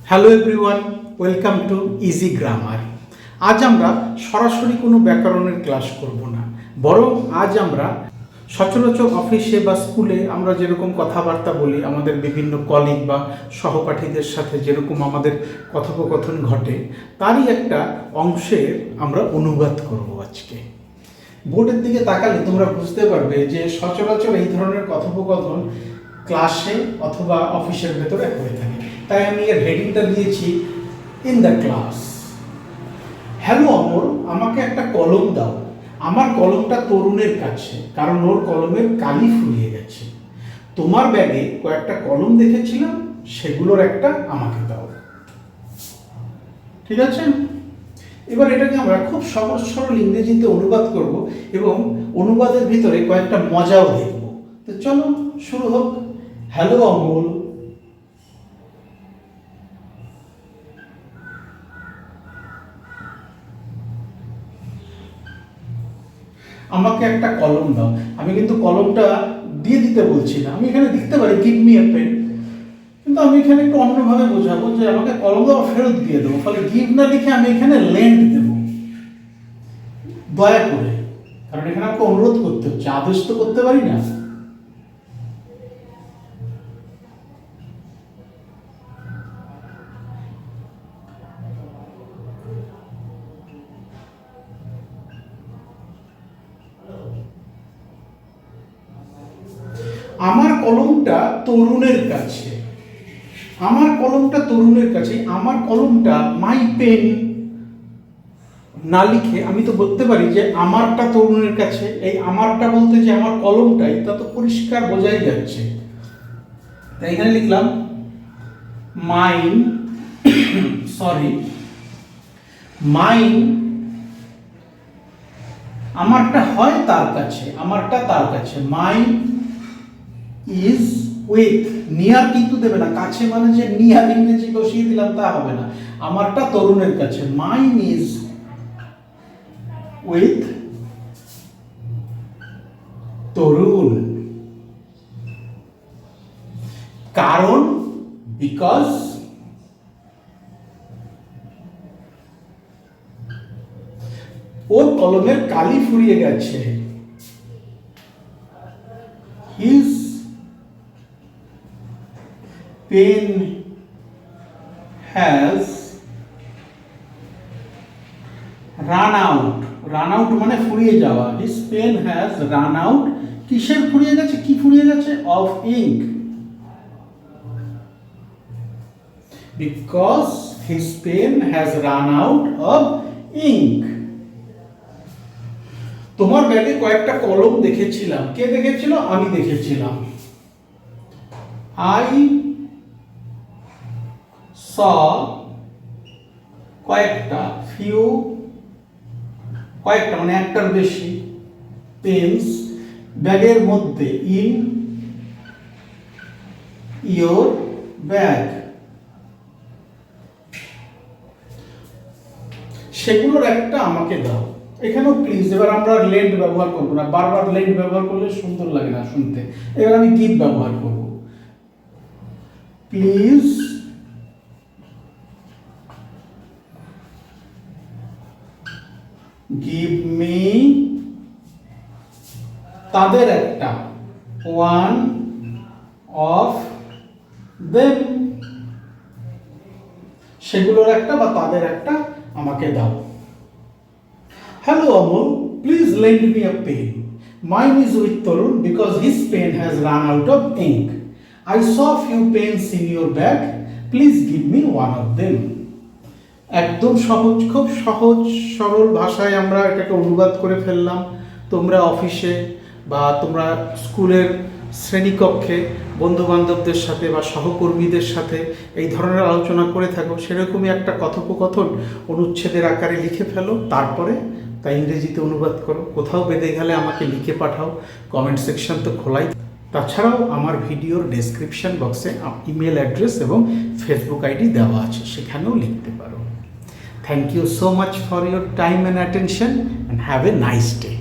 Hello everyone, welcome to easy grammar. আজ আমরা সরাসরি কোনো ব্যাকরণের ক্লাস করব না, বরং আজ আমরা সচরাচর অফিসে বা স্কুলে আমরা যেরকম কথাবার্তা বলি, আমাদের বিভিন্ন কলিগ বা সহপাঠীদের সাথে যেরকম আমাদের কথোপকথন ঘটে, তারই একটা অংশের আমরা অনুবাদ করব আজকে। বোর্ডের দিকে তাকালে তোমরা বুঝতে পারবে যে সচরাচর এই ধরনের কথোপকথন ক্লাসে অথবা অফিসের ভেতরে হয়ে থাকে। তাই আমি এর হেডিংটা দিয়েছি ইন দ্য ক্লাস। হ্যালো অমর, আমাকে একটা কলম দাও। আমার কলমটা তরুণের কাছে, কারণ ওর কলমের কালি ফুরিয়ে গেছে। তোমার ব্যাগে কয়েকটা কলম দেখেছিলাম, সেগুলোর একটা আমাকে দাও। ঠিক আছে, এবার এটাকে আমরা খুব সহজ সরল ইংরেজিতে অনুবাদ করব এবং অনুবাদের ভিতরে কয়েকটা মজাও দেখব। তো চলো শুরু হোক। হ্যালো অমল, আমাকে একটা কলম দাও। আমি কিন্তু কলমটা দিয়ে দিতে বলছি না, আমি এখানে লিখতে পারি গিভ মি এ পেন, কিন্তু আমি এখানে একটু অন্যভাবে বোঝাবো যে আমাকে কলম দাও, ফেরত দিয়ে দেবো। ফলে গিভ না লিখে আমি এখানে লেন্ড দেব, দয়া করে, কারণ এখানে আমাকে অনুরোধ করতে হচ্ছে, আদেশ তো করতে পারি না। আমার কলমটা তরুণের কাছে, আমার কলমটা তরুণের কাছে। আমার কলমটা মাই পেন না লিখে আমি তো বলতে পারি যে আমারটা তরুণের কাছে। এই আমারটা বলতে যে আমার কলমটাই, তা তো পরিষ্কার বোঝাই যাচ্ছে। তাই এখানে লিখলাম মাইন, মাইন, আমারটা হয় তার কাছে, আমারটা তার কাছে। মাইন ইজ উইথ, নিয়ার কিন্তু দেবে না, কাছে মানে যে নিয়ার ইংরেজি বসিয়ে দিলাম তা হবে না। আমারটা তরুণের কাছে। মাইন ইজ উইথ তরুণ, কারণ বিকজ ওর কলমের কালি ফুরিয়ে গেছে। His pen has run out, run out মানে ফুরিয়ে যাওয়া। His pen has run out, কিসের ফুরিয়ে গেছে, কি ফুরিয়ে গেছে? Of ink, because his pen has run out of ink. তোমার ব্যাগে কয়েকটা কলম দেখেছিলাম। কে দেখেছিল? আমি দেখেছিলাম। আই স কয়েকটা, ফিউ কয়েকটা মানে একটার বেশি, পেন্স ব্যাগের মধ্যে, ইন ইয়োর ব্যাগ, সেগুলোর একটা আমাকে দাও। এখানেও প্লিজ, এবার আমরা লেন্ড ব্যবহার করবো না, বারবার লেন্ড ব্যবহার করলে সুন্দর লাগে না শুনতে। এবার আমি গিভ ব্যবহার করব। প্লিজ গিভ মি, তাদের একটা, ওয়ান অফ দেম, সেগুলোর একটা বা তাদের একটা আমাকে দাও। Hello Amal, please lend me a pen. Mine is with Tarun because his pen has run out of ink. I saw few pens in your bag, please give me one of them. একদম সহজ, খুব সহজ সরল ভাষায় আমরা এটাকে অনুবাদ করে ফেললাম। তোমরা অফিসে বা তোমরা স্কুলের শ্রেণীকক্ষে বন্ধু বান্ধবদের সাথে বা সহকর্মীদের সাথে এই ধরনের আলোচনা করে থাকো, সেরকমই একটা কথোপকথন অনুচ্ছেদের আকারে লিখে ফেলো, তারপরে তা ইংরেজিতে অনুবাদ করো। কোথাও বেঁধে গেলে আমাকে লিখে পাঠাও, কমেন্ট সেকশন তো খোলাই। তাছাড়াও আমার ভিডিওর ডেসক্রিপশন বক্সে ইমেল অ্যাড্রেস এবং ফেসবুক আইডি দেওয়া আছে, সেখানেও লিখতে পারো। Thank you so much for your time and attention, and have a nice day.